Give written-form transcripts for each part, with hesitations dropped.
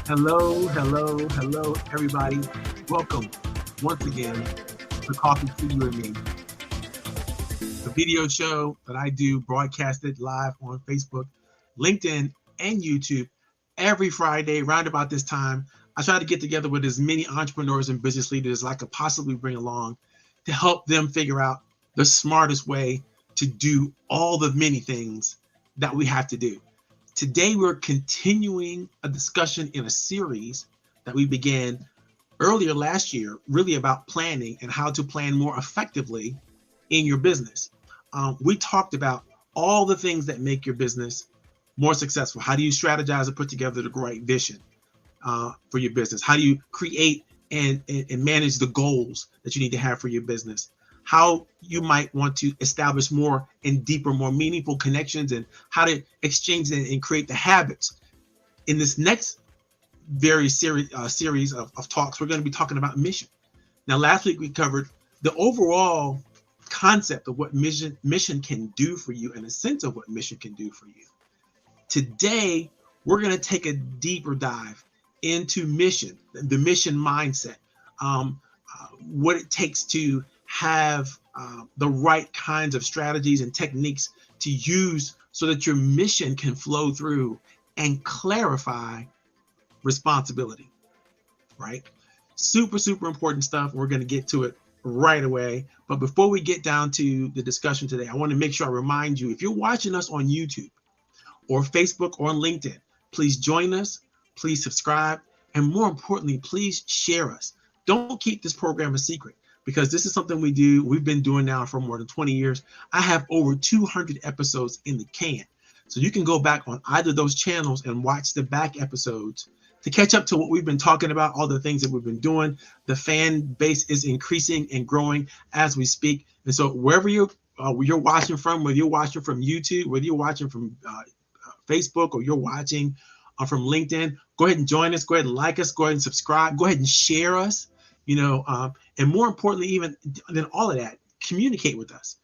Hello, everybody. Welcome once again to Coffee to You and Me, the video show that I do broadcasted live on Facebook, LinkedIn, and YouTube every Friday around about this time. I try to get together with as many entrepreneurs and business leaders as I could possibly bring along to help them figure out the smartest way to do all the many things that we have to do. Today, we're continuing a discussion in a series that we began earlier last year, really about planning and how to plan more effectively in your business. We talked about all the things that make your business more successful. How do you strategize and put together the right vision for your business? How do you create and manage the goals that you need to have for your business? How you might want to establish more and deeper, more meaningful connections, and how to exchange and create the habits. In this next very series of talks, we're going to be talking about mission. Now, last week we covered the overall concept of what mission can do for you and a sense of what mission can do for you. Today, we're going to take a deeper dive into mission, the mission mindset, what it takes to have the right kinds of strategies and techniques to use so that your mission can flow through and clarify responsibility, right? Super important stuff. We're going to get to it right away. But before we get down to the discussion today, I want to make sure I remind you, if you're watching us on YouTube or Facebook or on LinkedIn, please join us, please subscribe, and more importantly, please share us. Don't keep this program a secret, because this is something we've been doing now for more than 20 years. I have over 200 episodes in the can. So you can go back on either of those channels and watch the back episodes to catch up to what we've been talking about, all the things that we've been doing. The fan base is increasing and growing as we speak. And so wherever you're watching from, whether you're watching from YouTube, whether you're watching from Facebook, or you're watching from LinkedIn, go ahead and join us. Go ahead and like us. Go ahead and subscribe. Go ahead and share us. And more importantly, even than all of that, communicate with us.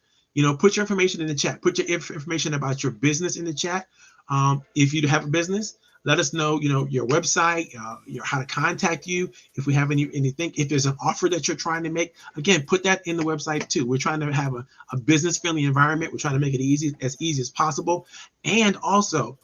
Put your information in the chat. Put your information about your business in the chat. If you have a business, let us know, your website, how to contact you. If we have anything, if there's an offer that you're trying to make, again, put that in the website too. We're trying to have a business-friendly environment. We're trying to make it as easy as possible. And also,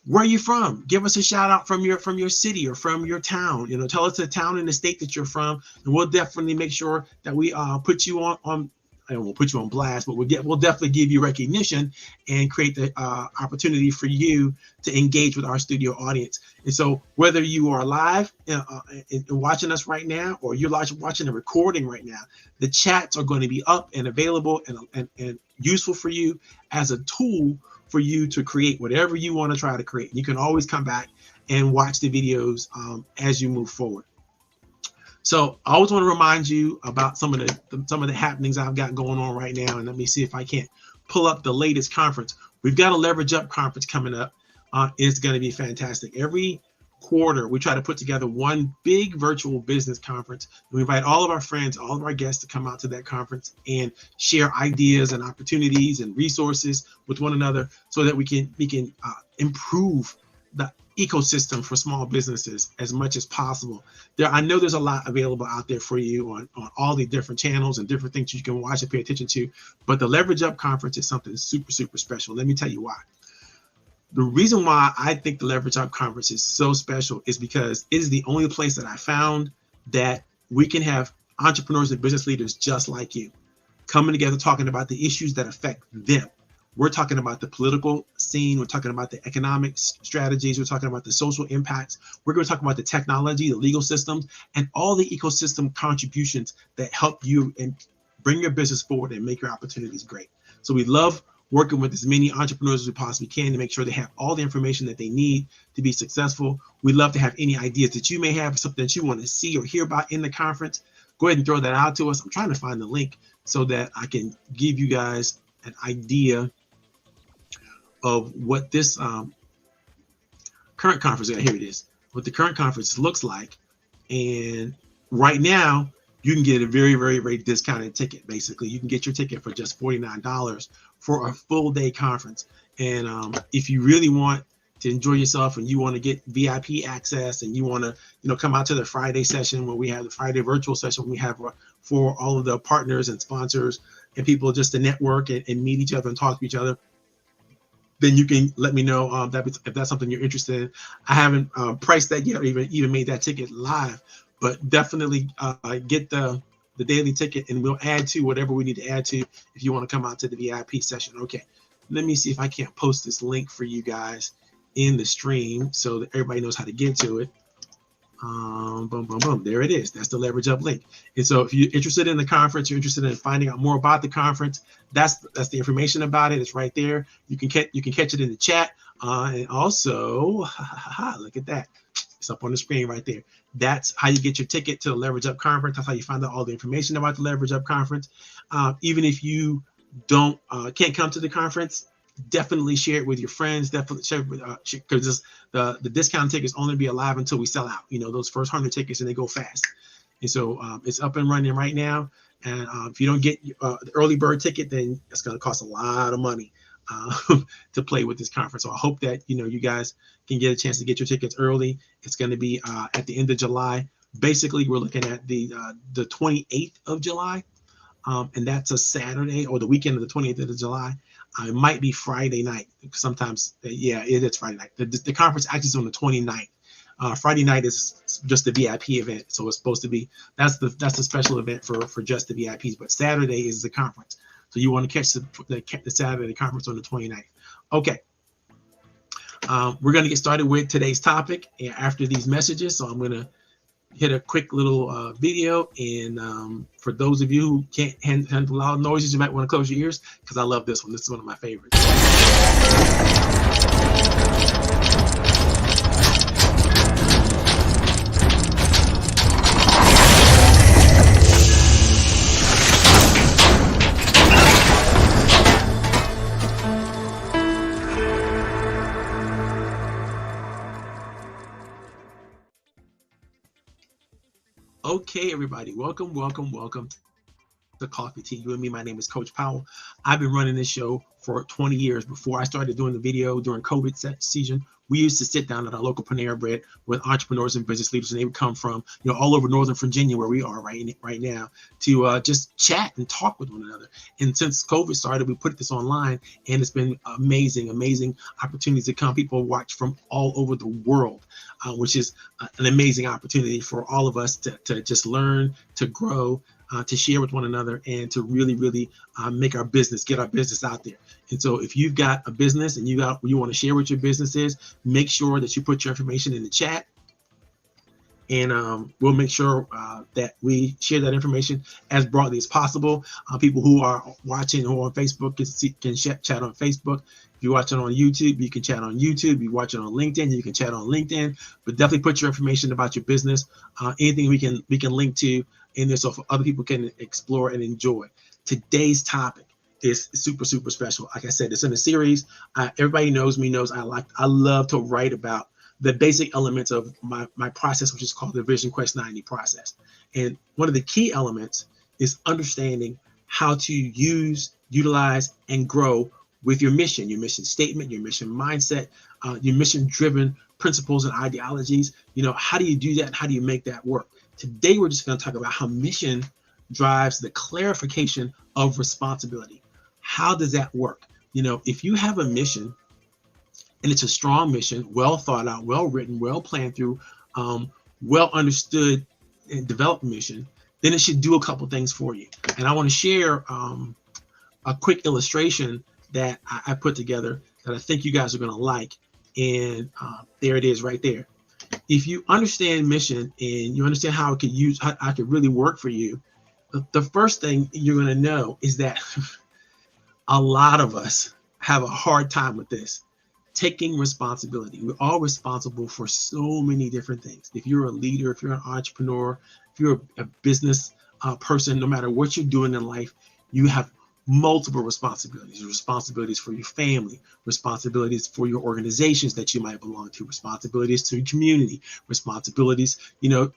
where are you from? Give us a shout out from your city or from your town. Tell us the town and the state that you're from, and we'll definitely make sure that we put you on. I won't put you on blast, but we'll definitely give you recognition and create the opportunity for you to engage with our studio audience. And so, whether you are live and watching us right now, or you're watching a recording right now, the chats are going to be up and available and useful for you as a tool for you to create whatever you want to try to create. You can always come back and watch the videos as you move forward. So I always want to remind you about some of the happenings I've got going on right now. And let me see if I can't pull up the latest conference. We've got a Leverage Up conference coming up. It's going to be fantastic. Every quarter, we try to put together one big virtual business conference. We invite all of our friends, all of our guests to come out to that conference and share ideas and opportunities and resources with one another so that we can improve the ecosystem for small businesses as much as possible. I know there's a lot available out there for you on all the different channels and different things you can watch and pay attention to, but the Leverage Up conference is something super, super special. Let me tell you why. The reason why I think the Leverage Up conference is so special is because it is the only place that I found that we can have entrepreneurs and business leaders just like you coming together, talking about the issues that affect them. We're talking about the political scene. We're talking about the economic strategies. We're talking about the social impacts. We're going to talk about the technology, the legal systems, and all the ecosystem contributions that help you and bring your business forward and make your opportunities great. So we love working with as many entrepreneurs as we possibly can to make sure they have all the information that they need to be successful. We'd love to have any ideas that you may have, something that you want to see or hear about in the conference. Go ahead and throw that out to us. I'm trying to find the link so that I can give you guys an idea of what this current conference, here it is, what the current conference looks like. And right now, you can get a very, very, very discounted ticket. Basically, you can get your ticket for just $49 for a full day conference. And if you really want to enjoy yourself and you want to get VIP access and you want to, come out to the Friday session where we have the Friday virtual session we have for all of the partners and sponsors and people just to network and meet each other and talk to each other, then you can let me know if that's something you're interested in. I haven't priced that yet or even made that ticket live, but definitely get the daily ticket and we'll add to whatever we need to add to if you want to come out to the VIP session. Okay, let me see if I can't post this link for you guys in the stream so that everybody knows how to get to it. Boom, boom, boom. There it is. That's the Leverage Up link. And so if you're interested in the conference, you're interested in finding out more about the conference, that's the information about it. It's right there. You can catch it in the chat. And also, look at that. It's up on the screen right there. That's how you get your ticket to the Leverage Up conference. That's how you find out all the information about the Leverage Up conference. Even if you can't come to the conference, definitely share it with your friends. Definitely share it with because the discount tickets only be alive until we sell out. Those first 100 tickets and they go fast. And so it's up and running right now. And if you don't get the early bird ticket, then it's going to cost a lot of money to play with this conference. So I hope that you guys can get a chance to get your tickets early. It's going to be at the end of July. Basically, we're looking at the 28th of July, and that's a Saturday or the weekend of the 28th of July. It might be Friday night. Sometimes, yeah, it is Friday night. The conference actually is on the 29th. Friday night is just the VIP event, so it's supposed to be that's the special event for just the VIPs. But Saturday is the conference, so you want to catch the Saturday conference on the 29th. Okay, we're going to get started with today's topic after these messages. So I'm going to hit a quick little video, and for those of you who can't handle loud noises, you might want to close your ears because I love this one. This is one of my favorites. Okay, everybody, welcome to Coffee Tea, You and Me. My name is Coach Powell. I've been running this show for 20 years. Before I started doing the video during COVID season, we used to sit down at our local Panera Bread with entrepreneurs and business leaders, and they would come from all over Northern Virginia, where we are right now, to just chat and talk with one another. And since COVID started, we put this online, and it's been amazing opportunities to come. People watch from all over the world, which is an amazing opportunity for all of us to just learn, to grow, to share with one another, and to really get our business out there. And so if you've got a business and you want to share what your business is, make sure that you put your information in the chat. And we'll make sure that we share that information as broadly as possible. People who are watching or on Facebook can chat on Facebook. If you're watching on YouTube, you can chat on YouTube. If you're watching on LinkedIn, you can chat on LinkedIn. But definitely put your information about your business, anything we can link to in there, so other people can explore and enjoy. Today's topic is super, super special. Like I said, it's in a series. Everybody knows me, knows I love to write about the basic elements of my process, which is called the VisionQuest90 process. And one of the key elements is understanding how to utilize, and grow with your mission statement, your mission mindset, your mission-driven principles and ideologies. How do you do that? And how do you make that work? Today, we're just going to talk about how mission drives the clarification of responsibility. How does that work? If you have a mission, and it's a strong mission, well thought out, well written, well planned through, well understood and developed mission, then it should do a couple things for you. And I want to share a quick illustration that I put together that I think you guys are going to like. And there it is right there. If you understand mission and you understand how it could really work for you, the first thing you're going to know is that a lot of us have a hard time with this. Taking responsibility. We're all responsible for so many different things. If you're a leader, if you're an entrepreneur, if you're a business person, no matter what you're doing in life, you have multiple responsibilities. Responsibilities for your family, responsibilities for your organizations that you might belong to, responsibilities to your community, responsibilities,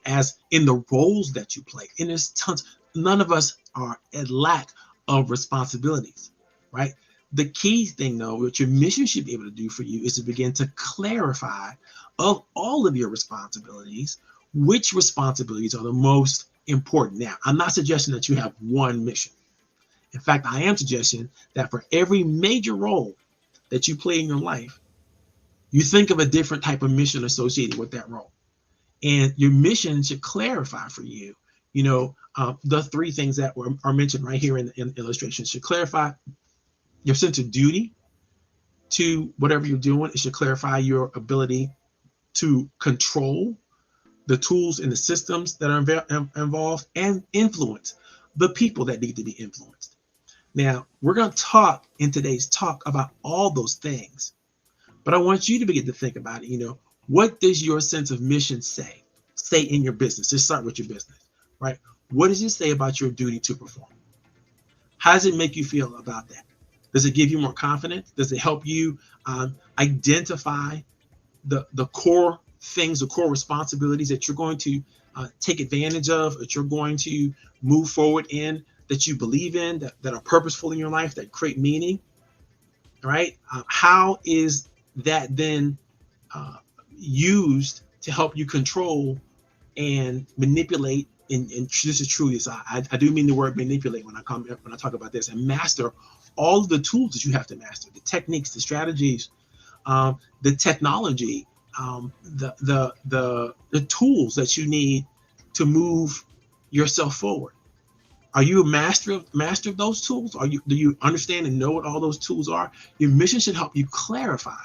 as in the roles that you play. And there's tons. None of us are at lack of responsibilities, right? The key thing, though, what your mission should be able to do for you is to begin to clarify of all of your responsibilities, which responsibilities are the most important. Now, I'm not suggesting that you have one mission. In fact, I am suggesting that for every major role that you play in your life, you think of a different type of mission associated with that role. And your mission should clarify for you, the three things that are mentioned right here in the illustration. Should clarify your sense of duty to whatever you're doing. It should clarify your ability to control the tools and the systems that are involved, and influence the people that need to be influenced. Now, we're going to talk in today's talk about all those things, but I want you to begin to think about it. What does your sense of mission say in your business? Just start with your business, right? What does it say about your duty to perform? How does it make you feel about that? Does it give you more confidence? Does it help you identify the core things, the core responsibilities that you're going to take advantage of, that you're going to move forward in, that you believe in, that are purposeful in your life, that create meaning, right? How is that then used to help you control and manipulate? And this is true. I do mean the word manipulate when I talk about this, and master all of the tools that you have to master, the techniques, the strategies, the technology, the tools that you need to move yourself forward. Are you a master of those tools? Do you understand and know what all those tools are? Your mission should help you clarify,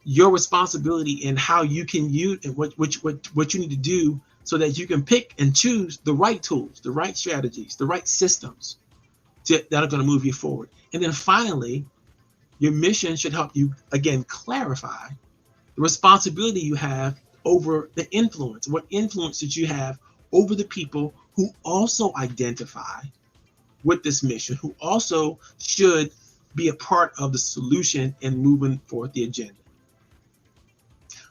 your responsibility and how you can use and what you need to do so that you can pick and choose the right tools, the right strategies, the right systems that are going to move you forward. And then finally, your mission should help you, again, clarify the responsibility you have over the influence. What influence did you have over the people who also identify with this mission, who also should be a part of the solution and moving forward the agenda?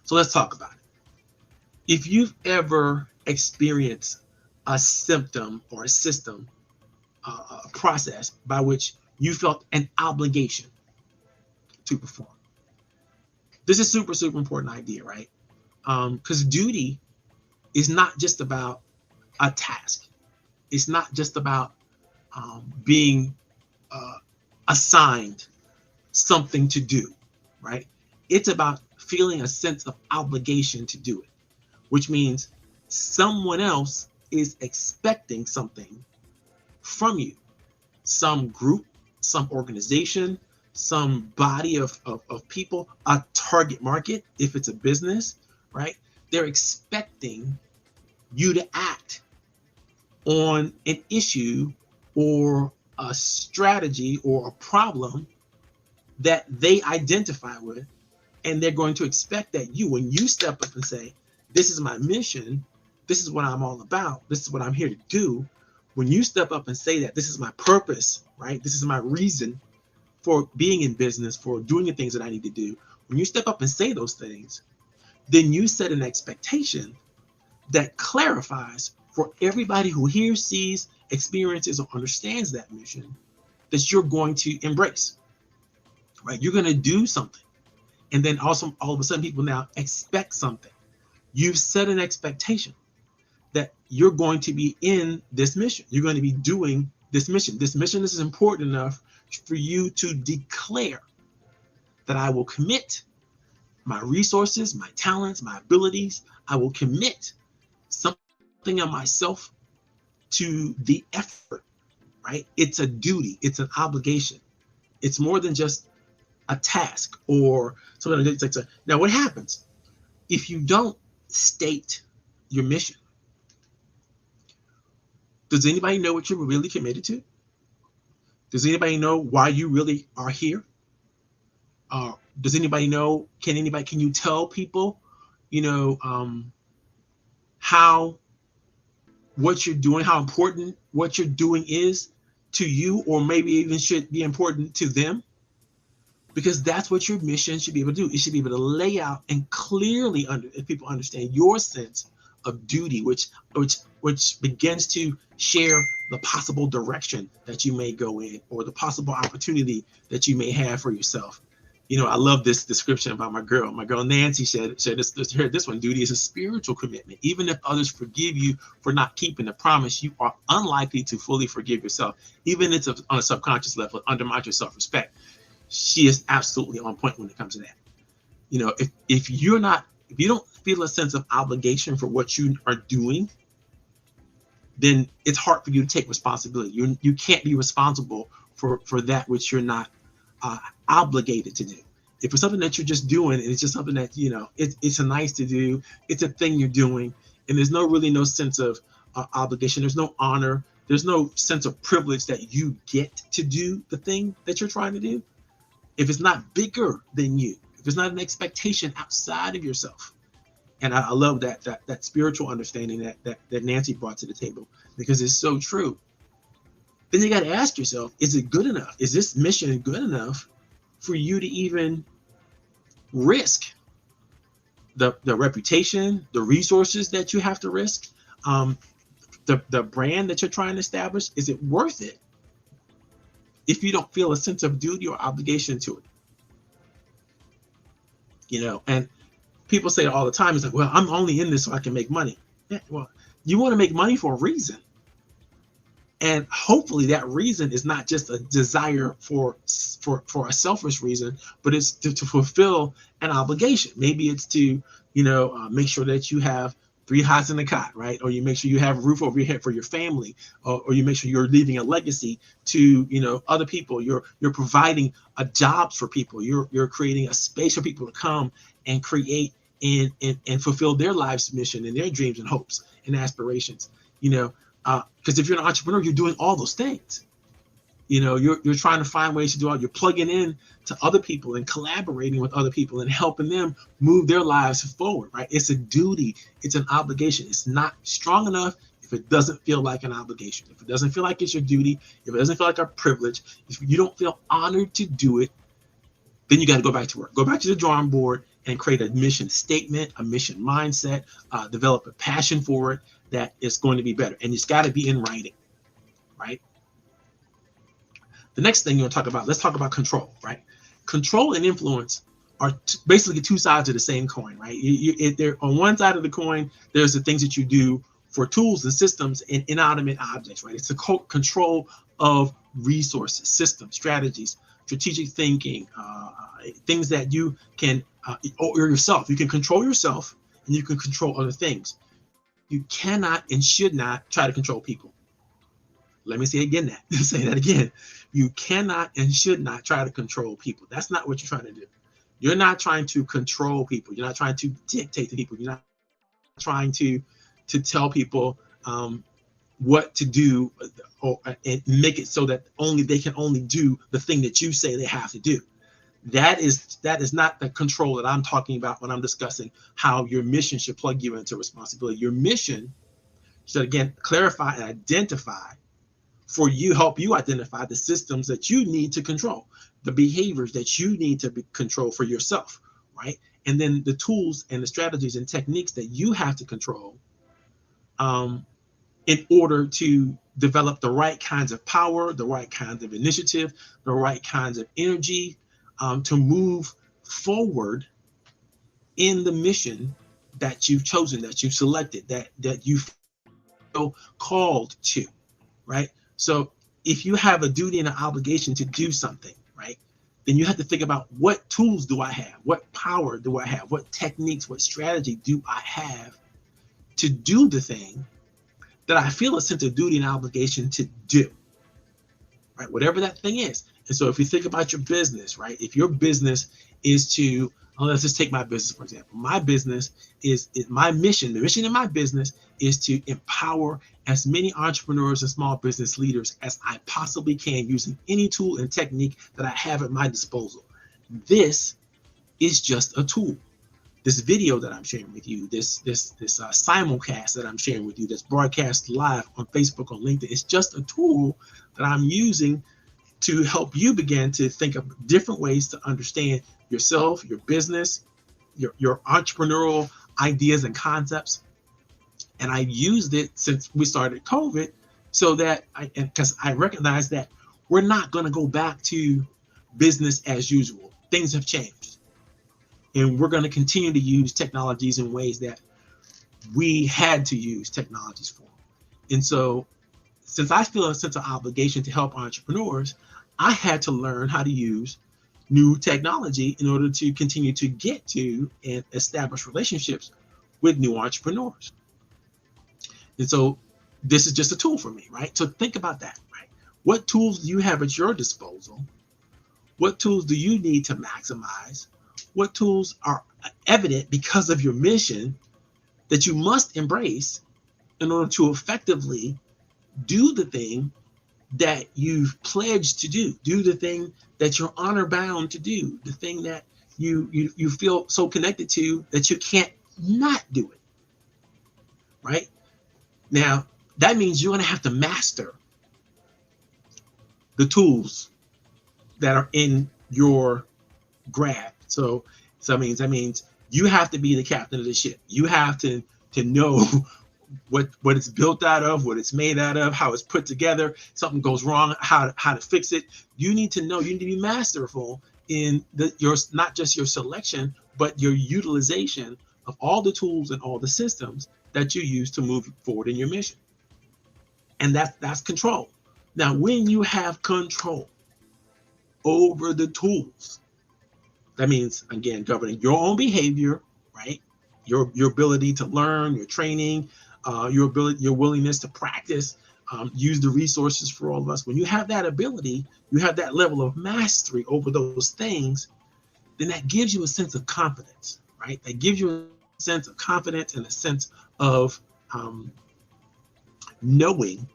So let's talk about it. If you've ever experienced a symptom or a system, a process by which you felt an obligation to perform. This is super, super important idea, right? Because duty is not just about a task. It's not just about being assigned something to do, right? It's about feeling a sense of obligation to do it, which means someone else is expecting something from you. Some group, some organization, some body of people, a target market, if it's a business, right? They're expecting you to act on an issue or a strategy or a problem that they identify with. And they're going to expect that you, when you step up and say, this is my mission, this is what I'm all about, this is what I'm here to do. When you step up and say that this is my purpose, right? This is my reason for being in business, for doing the things that I need to do. When you step up and say those things, then you set an expectation that clarifies for everybody who hears, sees, experiences, or understands that mission that you're going to embrace, right? You're going to do something. And then also all of a sudden people now expect something. You've set an expectation that you're going to be in this mission. You're going to be doing this mission. This mission is important enough for you to declare that I will commit my resources, my talents, my abilities. I will commit something of myself to the effort, right? It's a duty. It's an obligation. It's more than just a task or something. Now, what happens if you don't state your mission? Does anybody know what you're really committed to? Does anybody know why you really are here? Does anybody know? Can you tell people, how what you're doing, how important what you're doing is to you, or maybe even should be important to them? Because that's what your mission should be able to do. It should be able to lay out and clearly if people understand your sense of duty, which begins to share the possible direction that you may go in, or the possible opportunity that you may have for yourself. I love this description about my girl. My girl Nancy said this one: duty is a spiritual commitment. Even if others forgive you for not keeping the promise, you are unlikely to fully forgive yourself, even if it's on a subconscious level. It undermines your self-respect. She is absolutely on point when it comes to that. If you don't feel a sense of obligation for what you are doing, then it's hard for you to take responsibility. You can't be responsible for that which you're not obligated to do. If it's something that you're just doing, and it's just something that it's a nice to do, it's a thing you're doing, and there's no sense of obligation. There's no honor. There's no sense of privilege that you get to do the thing that you're trying to do. If it's not bigger than you, if it's not an expectation outside of yourself. And I love that spiritual understanding that Nancy brought to the table, because it's so true. Then you got to ask yourself, is it good enough? Is this mission good enough for you to even risk the reputation, the resources that you have to risk, the brand that you're trying to establish? Is it worth it if you don't feel a sense of duty or obligation to it? And people say all the time, it's like, well, I'm only in this so I can make money. Yeah, well, you want to make money for a reason. And hopefully that reason is not just a desire for a selfish reason, but it's to fulfill an obligation. Maybe it's to, make sure that you have 3 hots in the cot, right? Or you make sure you have a roof over your head for your family, or you make sure you're leaving a legacy to, other people. You're providing jobs for people. You're creating a space for people to come and create and fulfill their life's mission and their dreams and hopes and aspirations. Because if you're an entrepreneur, you're doing all those things. You're trying to find ways to do all. You're plugging in to other people and collaborating with other people and helping them move their lives forward, right? It's a duty. It's an obligation. It's not strong enough if it doesn't feel like an obligation. If it doesn't feel like it's your duty, if it doesn't feel like a privilege, if you don't feel honored to do it, then you got to go back to work. Go back to the drawing board and create a mission statement, a mission mindset, develop a passion for it that is going to be better. And it's got to be in writing, right? The next thing let's talk about control, right? Control and influence are basically 2 sides of the same coin, right? They're on one side of the coin, there's the things that you do for tools and systems and inanimate objects, right? It's the control of resources, systems, strategies, strategic thinking, things that you can, or yourself. You can control yourself and you can control other things. You cannot and should not try to control people. Let me say that again. You cannot and should not try to control people. That's not what you're trying to do. You're not trying to control people. You're not trying to dictate to people. You're not trying to tell people what to do, and make it so that they can only do the thing that you say they have to do. That is not the control that I'm talking about when I'm discussing how your mission should plug you into responsibility. Your mission should, again, clarify and identify for you, help you identify the systems that you need to control, the behaviors that you need to control for yourself, right? And then the tools and the strategies and techniques that you have to control in order to develop the right kinds of power, the right kinds of initiative, the right kinds of energy, to move forward in the mission that you've chosen, that you've selected, that you feel called to, right? So if you have a duty and an obligation to do something, right, then you have to think about, what tools do I have? What power do I have? What techniques, what strategy do I have to do the thing that I feel a sense of duty and obligation to do, right? Whatever that thing is. And so if you think about your business, right, if your business is to, let's just take my business, for example. My business is my mission. The mission of my business is to empower as many entrepreneurs and small business leaders as I possibly can using any tool and technique that I have at my disposal. This is just a tool. This video that I'm sharing with you, this simulcast that I'm sharing with you, that's broadcast live on Facebook, on LinkedIn, it's just a tool that I'm using to help you begin to think of different ways to understand yourself, your business, your entrepreneurial ideas and concepts. And I used it since we started COVID, so that because I recognize that we're not going to go back to business as usual. Things have changed. And we're going to continue to use technologies in ways that we had to use technologies for. And so, since I feel a sense of obligation to help entrepreneurs, I had to learn how to use new technology in order to continue to get to and establish relationships with new entrepreneurs. And so this is just a tool for me, right? So think about that, right? What tools do you have at your disposal? What tools do you need to maximize? What tools are evident because of your mission that you must embrace in order to effectively do the thing that you've pledged to do the thing that you're honor bound to do, the thing that you feel so connected to that you can't not do it, right? Now, that means you're going to have to master the tools that are in your grasp. So that means you have to be the captain of the ship. You have to know what it's built out of, what it's made out of, how it's put together. Something goes wrong, how to fix it. You need to know. You need to be masterful in your, not just your selection, but your utilization of all the tools and all the systems that you use to move forward in your mission. And that's control. Now, when you have control over the tools, that means, again, governing your own behavior, right? Your ability to learn, your training, your willingness to practice, use the resources for all of us. When you have that ability, you have that level of mastery over those things, then that gives you a sense of confidence, right? That gives you a sense of confidence and a sense of knowing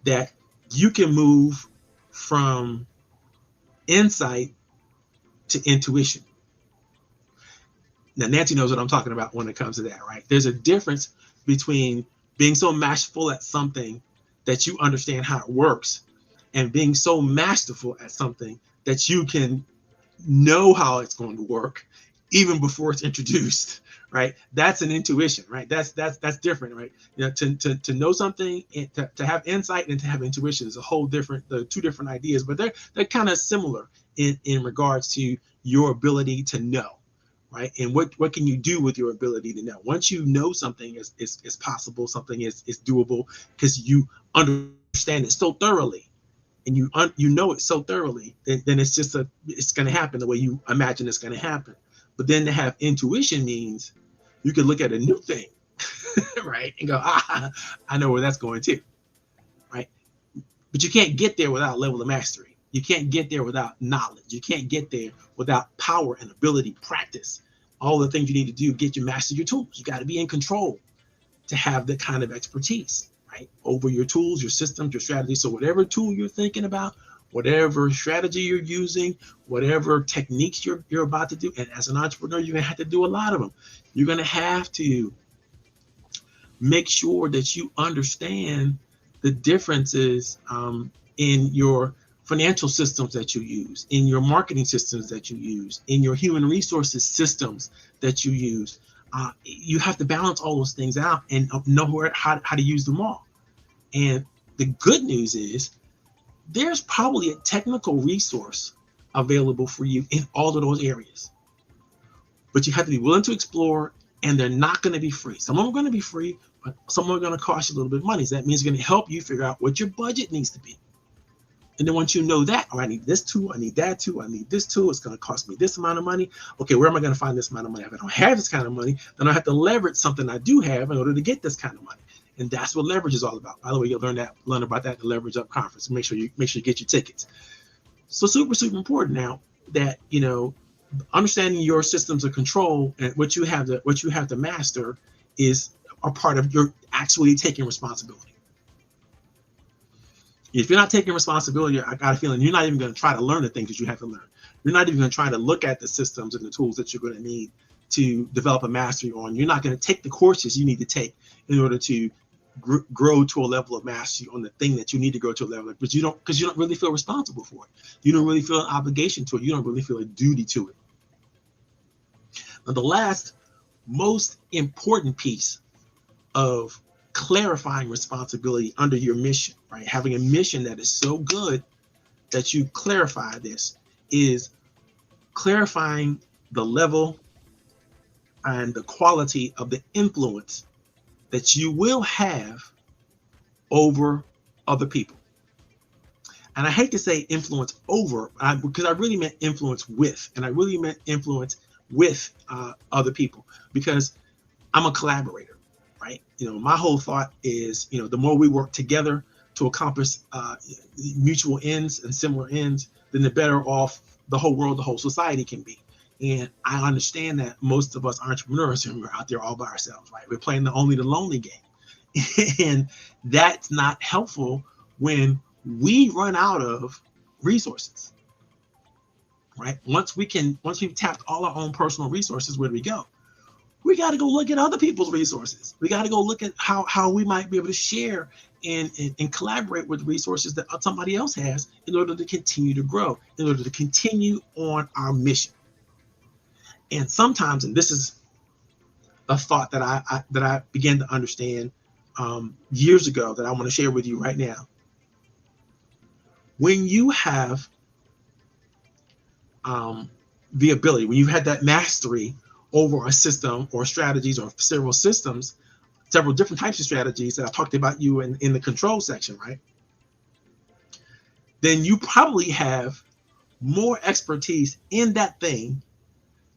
that you can move from insight to intuition. Now, Nancy knows what I'm talking about when it comes to that, right? There's a difference between being so masterful at something that you understand how it works and being so masterful at something that you can know how it's going to work even before it's introduced, right? That's an intuition, right? That's different, right? You know, to know something, to have insight and to have intuition is a whole different, two different ideas, but they're kind of similar in regards to your ability to know, right? And what can you do with your ability to know? Once you know something is possible, something is doable, because you understand it so thoroughly, and you know it so thoroughly, then it's going to happen the way you imagine it's going to happen. But then to have intuition means you can look at a new thing, right, and go, I know where that's going to, right? But you can't get there without a level of mastery. You can't get there without knowledge. You can't get there without power and ability, practice, all the things you need to do, get you master your tools. You got to be in control to have that kind of expertise, right? Over your tools, your systems, your strategies. So whatever tool you're thinking about, whatever strategy you're using, whatever techniques you're about to do, and as an entrepreneur, you're going to have to do a lot of them. You're going to have to make sure that you understand the differences in your financial systems that you use, in your marketing systems that you use, in your human resources systems that you use. You have to balance all those things out and know how to use them all. And the good news is there's probably a technical resource available for you in all of those areas. But you have to be willing to explore, and they're not going to be free. Some of them are going to be free, but some of them are going to cost you a little bit of money. So that means it's going to help you figure out what your budget needs to be. And then once you know that, I need this tool, I need that tool, I need this tool, it's going to cost me this amount of money. Okay, where am I going to find this amount of money? If I don't have this kind of money, then I have to leverage something I do have in order to get this kind of money. And that's what leverage is all about. By the way, you'll learn about that at the Leverage Up conference. Make sure you get your tickets. So super, super important now that, understanding your systems of control and what you have to master is a part of your actually taking responsibility. If you're not taking responsibility, I got a feeling you're not even going to try to learn the things that you have to learn. You're not even going to try to look at the systems and the tools that you're going to need to develop a mastery on. You're not going to take the courses you need to take in order to grow to a level of mastery on the thing that you need to grow to a level of, because you don't really feel responsible for it. You don't really feel an obligation to it. You don't really feel a duty to it. Now, the last most important piece of clarifying responsibility under your mission, right? Having a mission that is so good that you clarify this is clarifying the level and the quality of the influence that you will have over other people. And I hate to say influence over, because I really meant influence with, and I really meant influence with other people, because I'm a collaborator. Right. My whole thought is, the more we work together to accomplish mutual ends and similar ends, then the better off the whole world, the whole society can be. And I understand that most of us entrepreneurs are out there all by ourselves, right? We're playing the lonely game. And that's not helpful when we run out of resources, right? Once we've tapped all our own personal resources, where do we go? We got to go look at other people's resources. We got to go look at how we might be able to share and collaborate with resources that somebody else has in order to continue to grow, in order to continue on our mission. And sometimes, and this is a thought that I began to understand years ago that I want to share with you right now. When you have the ability, when you've had that mastery over a system or strategies or several systems, several different types of strategies that I talked about you in the control section, right? Then you probably have more expertise in that thing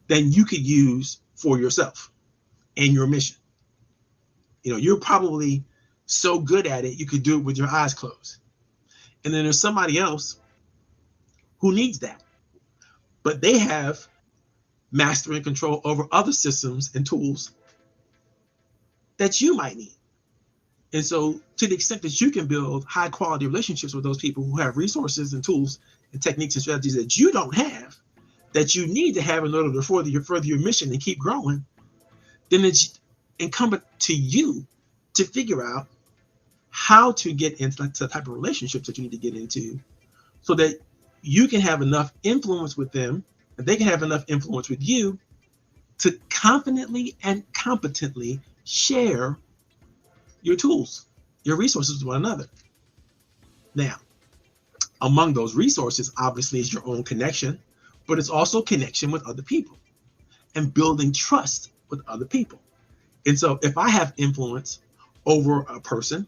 than you could use for yourself and your mission. You're probably so good at it, you could do it with your eyes closed. And then there's somebody else who needs that, but they have mastery and control over other systems and tools that you might need. And so to the extent that you can build high quality relationships with those people who have resources and tools and techniques and strategies that you don't have, that you need to have in order to further your mission and keep growing, then it's incumbent to you to figure out how to get into the type of relationships that you need to get into so that you can have enough influence with them and they can have enough influence with you to confidently and competently share your tools, your resources with one another. Now, among those resources, obviously, is your own connection, but it's also connection with other people and building trust with other people. And so if I have influence over a person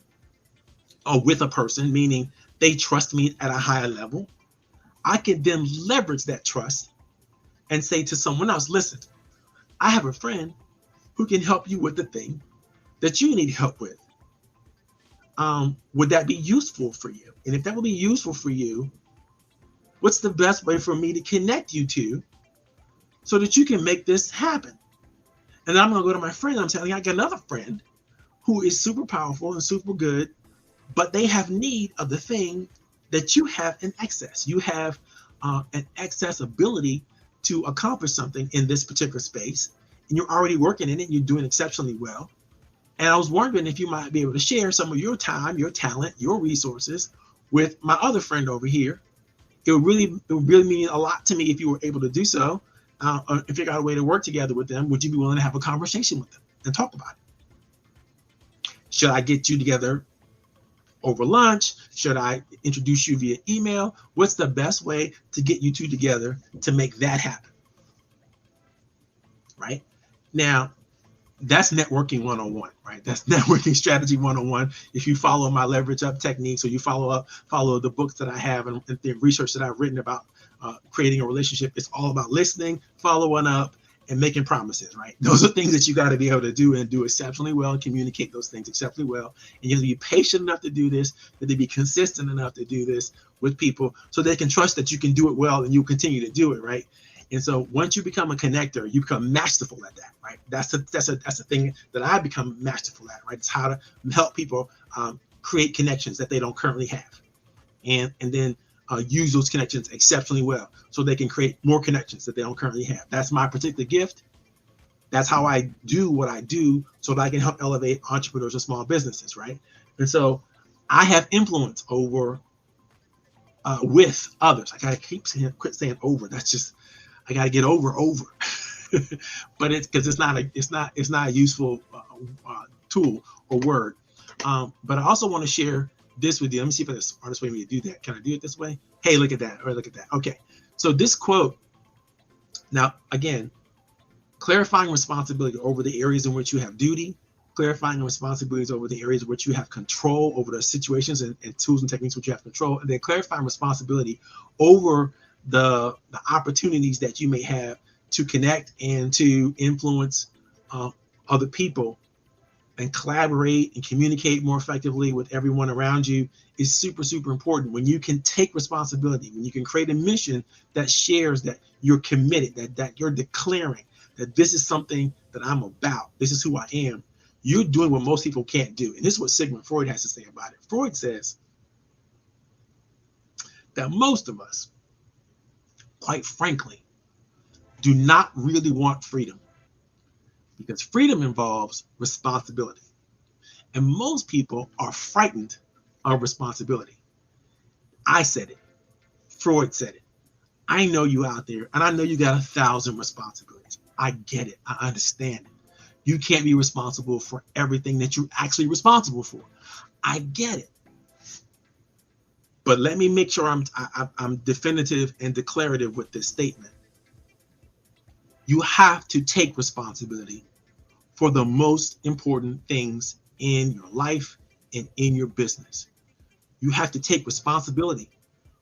or with a person, meaning they trust me at a higher level, I can then leverage that trust and say to someone else, listen, I have a friend who can help you with the thing that you need help with. Would that be useful for you? And if that would be useful for you, What's the best way for me to connect you to so that you can make this happen? And I'm going to go to my friend. I'm telling you, I got another friend who is super powerful and super good, but they have need of the thing that you have in excess. You have an excess ability to accomplish something in this particular space, and you're already working in it. And you're doing exceptionally well. And I was wondering if you might be able to share some of your time, your talent, your resources with my other friend over here. It would really mean a lot to me if you were able to do so, and figure out a way to work together with them. Would you be willing to have a conversation with them and talk about it? Should I get you together over lunch? Should I introduce you via email? What's the best way to get you two together to make that happen? Right? Now, that's networking 101, right? That's networking strategy 101. If you follow my leverage up techniques, or you follow the books that I have and the research that I've written about creating a relationship, it's all about listening, following up, and making promises, right? Those are things that you got to be able to do and do exceptionally well and communicate those things exceptionally well. And you have to be patient enough to do this, that they be consistent enough to do this with people so they can trust that you can do it well and you continue to do it, right? And so once you become a connector, you become masterful at that, right? That's a thing that I become masterful at, right? It's how to help people create connections that they don't currently have, and then use those connections exceptionally well so they can create more connections that they don't currently have. That's my particular gift. That's how I do what I do so that I can help elevate entrepreneurs and small businesses, right? And so I have influence over with others. I gotta quit saying over. That's just, I gotta get over. But it's because it's not a useful tool or word. But I also want to share this with you. Let me see if that's the smartest way for me to do that. Can I do it this way? Hey, look at that. Or look at that. Okay. So this quote, now again, clarifying responsibility over the areas in which you have duty, clarifying responsibilities over the areas in which you have control over the situations and tools and techniques which you have control, and then clarifying responsibility over the opportunities that you may have to connect and to influence other people and collaborate and communicate more effectively with everyone around you is super, super important. When you can take responsibility, when you can create a mission that shares that you're committed, that you're declaring that this is something that I'm about, this is who I am, you're doing what most people can't do. And this is what Sigmund Freud has to say about it. Freud says that most of us, quite frankly, do not really want freedom, because freedom involves responsibility. And most people are frightened of responsibility. I said it. Freud said it. I know you out there, and I know you got 1,000 responsibilities. I get it. I understand it. You can't be responsible for everything that you're actually responsible for. I get it. But let me make sure I'm definitive and declarative with this statement. You have to take responsibility for the most important things in your life and in your business. You have to take responsibility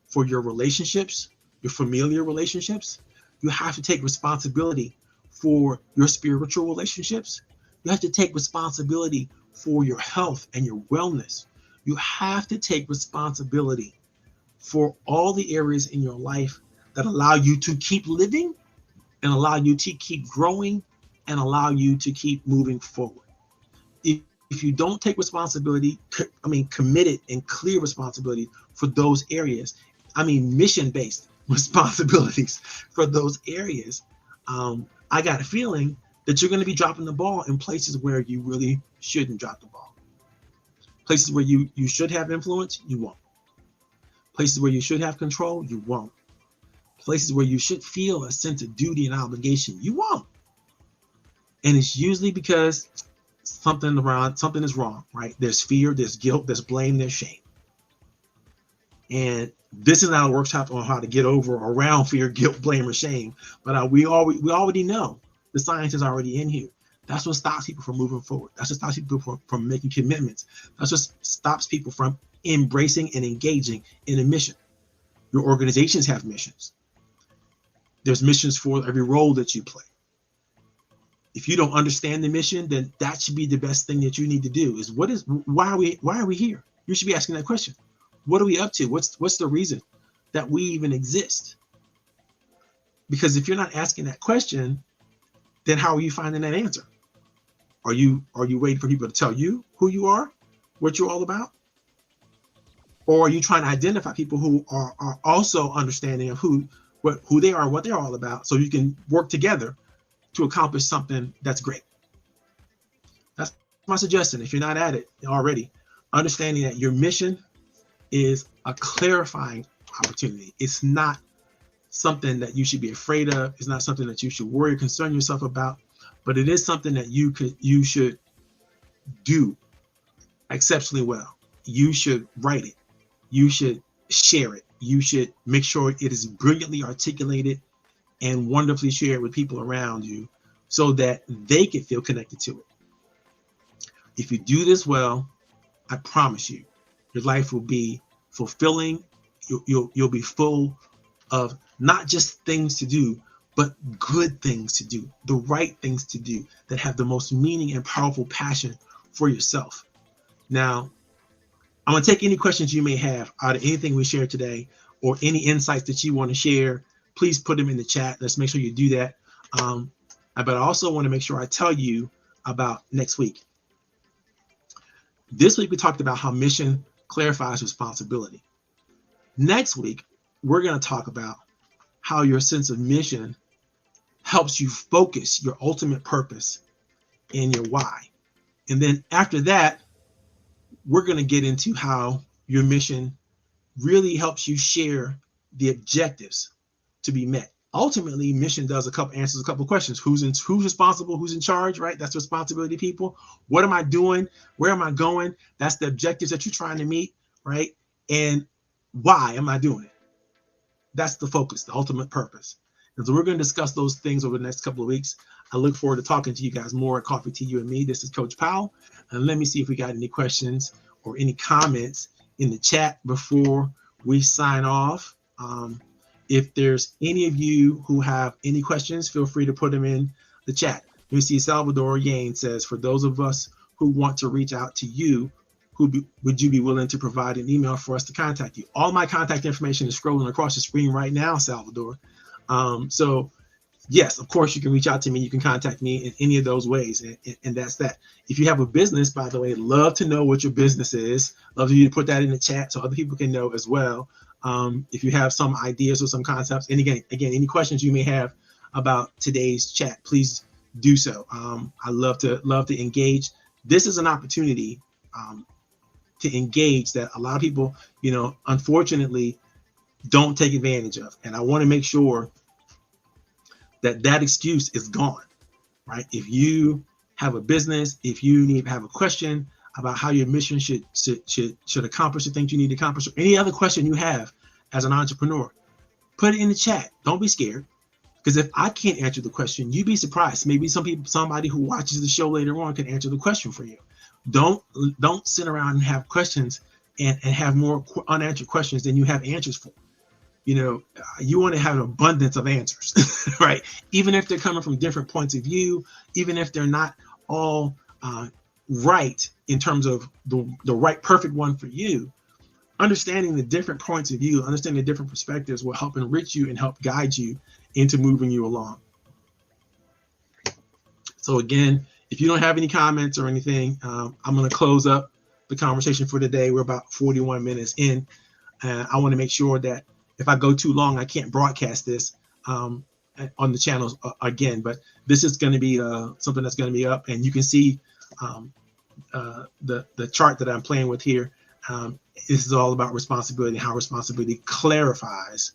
for your relationships, your familiar relationships. You have to take responsibility for your spiritual relationships. You have to take responsibility for your health and your wellness. You have to take responsibility for all the areas in your life that allow you to keep living and allow you to keep growing and allow you to keep moving forward. If you don't take responsibility, committed and clear responsibility for those areas, mission-based responsibilities for those areas, I got a feeling that you're going to be dropping the ball in places where you really shouldn't drop the ball. Places where you should have influence, you won't. Places where you should have control, you won't. Places where you should feel a sense of duty and obligation, you won't. And it's usually because something is wrong, right? There's fear, there's guilt, there's blame, there's shame. And this is not a workshop on how to get over or around fear, guilt, blame, or shame. But we already know the science is already in here. That's what stops people from moving forward. That's what stops people from making commitments. That's what stops people from embracing and engaging in a mission. Your organizations have missions. There's missions for every role that you play. If you don't understand the mission, then that should be the best thing that you need to do. Why are we here? You should be asking that question. What are we up to? What's the reason? that we even exist? Because if you're not asking that question, then how are you finding that answer? Are you waiting for people to tell you who you are, what you're all about? Or are you trying to identify people who are also understanding of who they are, what they're all about, so you can work together to accomplish something that's great? That's my suggestion. If you're not at it already, understanding that your mission is a clarifying opportunity. It's not something that you should be afraid of. It's not something that you should worry or concern yourself about, but it is something that you should do exceptionally well. You should write it. You should share it. You should make sure it is brilliantly articulated and wonderfully shared with people around you so that they can feel connected to it. If you do this well, I promise you, your life will be fulfilling. You'll be full of not just things to do, but good things to do, the right things to do that have the most meaning and powerful passion for yourself. Now, I'm going to take any questions you may have out of anything we shared today, or any insights that you want to share. Please put them in the chat. Let's make sure you do that. But I also want to make sure I tell you about next week. This week, we talked about how mission clarifies responsibility. Next week, we're going to talk about how your sense of mission helps you focus your ultimate purpose and your why. And then after that, we're going to get into how your mission really helps you share the objectives to be met. Ultimately, mission answers a couple of questions. Who's responsible? Who's in charge, right? That's responsibility, people. What am I doing? Where am I going? That's the objectives that you're trying to meet, right? And why am I doing it? That's the focus, the ultimate purpose. And so we're going to discuss those things over the next couple of weeks. I look forward to talking to you guys more at Coffee Tea, You and Me. This is Coach Powell. And let me see if we got any questions or any comments in the chat before we sign off. If there's any of you who have any questions, feel free to put them in the chat. Let me see. Salvador Yain says, for those of us who want to reach out to you, would you be willing to provide an email for us to contact you? All my contact information is scrolling across the screen right now, Salvador. So yes, of course, you can reach out to me. You can contact me in any of those ways. And that's that. If you have a business, by the way, love to know what your business is. Love for you to put that in the chat so other people can know as well. If you have some ideas or some concepts, and again, any questions you may have about today's chat, please do so. I love to engage. This is an opportunity to engage that a lot of people, unfortunately, don't take advantage of. And I want to make sure that excuse is gone, right? If you have a business, if you have a question about how your mission should accomplish the things you need to accomplish, or any other question you have as an entrepreneur, put it in the chat. Don't be scared, because if I can't answer the question, you'd be surprised. Maybe somebody who watches the show later on can answer the question for you. Don't sit around and have questions and have more unanswered questions than you have answers for. You want to have an abundance of answers, right? Even if they're coming from different points of view, even if they're not all right in terms of the right, perfect one for you, understanding the different points of view, understanding the different perspectives will help enrich you and help guide you into moving you along. So again, if you don't have any comments or anything, I'm going to close up the conversation for today. We're about 41 minutes in. I want to make sure that if I go too long, I can't broadcast this on the channels again. But this is going to be something that's going to be up, and you can see the chart that I'm playing with here. This is all about responsibility, how responsibility clarifies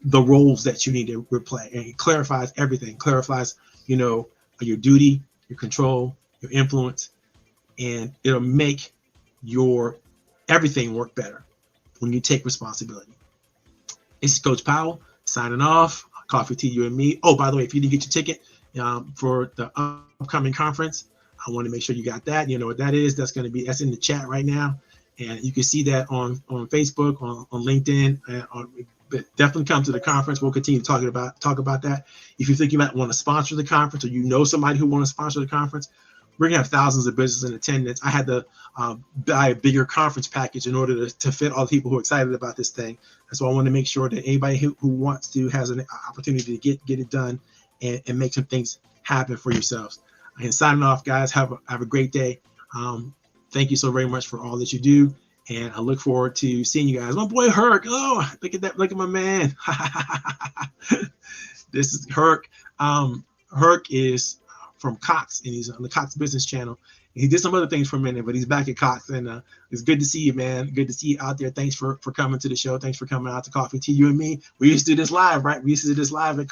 the roles that you need to play, and it clarifies everything. Clarifies, your duty, your control, your influence, and it'll make your everything work better when you take responsibility. This is Coach Powell signing off. Coffee Tea, You and Me. Oh, by the way, if you didn't get your ticket for the upcoming conference, I want to make sure you got that. You know what that is. That's in the chat right now, and you can see that on Facebook, on LinkedIn, but definitely come to the conference. We'll continue to talk about that. If you think you might want to sponsor the conference, or somebody who wants to sponsor the conference, we're gonna have thousands of businesses in attendance. I had to buy a bigger conference package in order to fit all the people who are excited about this thing. And so I want to make sure that anybody who wants to has an opportunity to get it done and make some things happen for yourselves. And signing off, guys. Have a great day. Thank you so very much for all that you do, and I look forward to seeing you guys. My boy Herc. Oh, look at that! Look at my man. This is Herc. Herc is from Cox, and he's on the Cox Business Channel. And he did some other things for a minute, but he's back at Cox, and it's good to see you, man. Good to see you out there. Thanks for coming to the show. Thanks for coming out to Coffee Tea. You and me, we used to do this live, right? We used to do this live at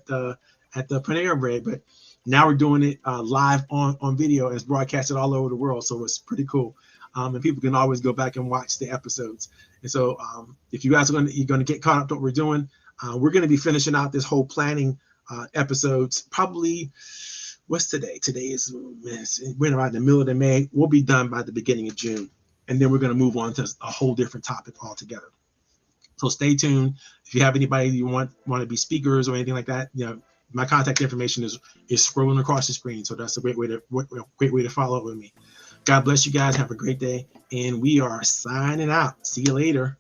the Panera Bread, but now we're doing it live on video, and it's broadcasted all over the world. So it's pretty cool. And people can always go back and watch the episodes. And so if you guys are going to get caught up to what we're doing, we're going to be finishing out this whole planning episodes. Probably, what's today? Today is, we're around the middle of May. We'll be done by the beginning of June. And then we're going to move on to a whole different topic altogether. So stay tuned. If you have anybody you want to be speakers or anything like that, my contact information is scrolling across the screen. So that's a great way to follow up with me. God bless you guys. Have a great day. And we are signing out. See you later.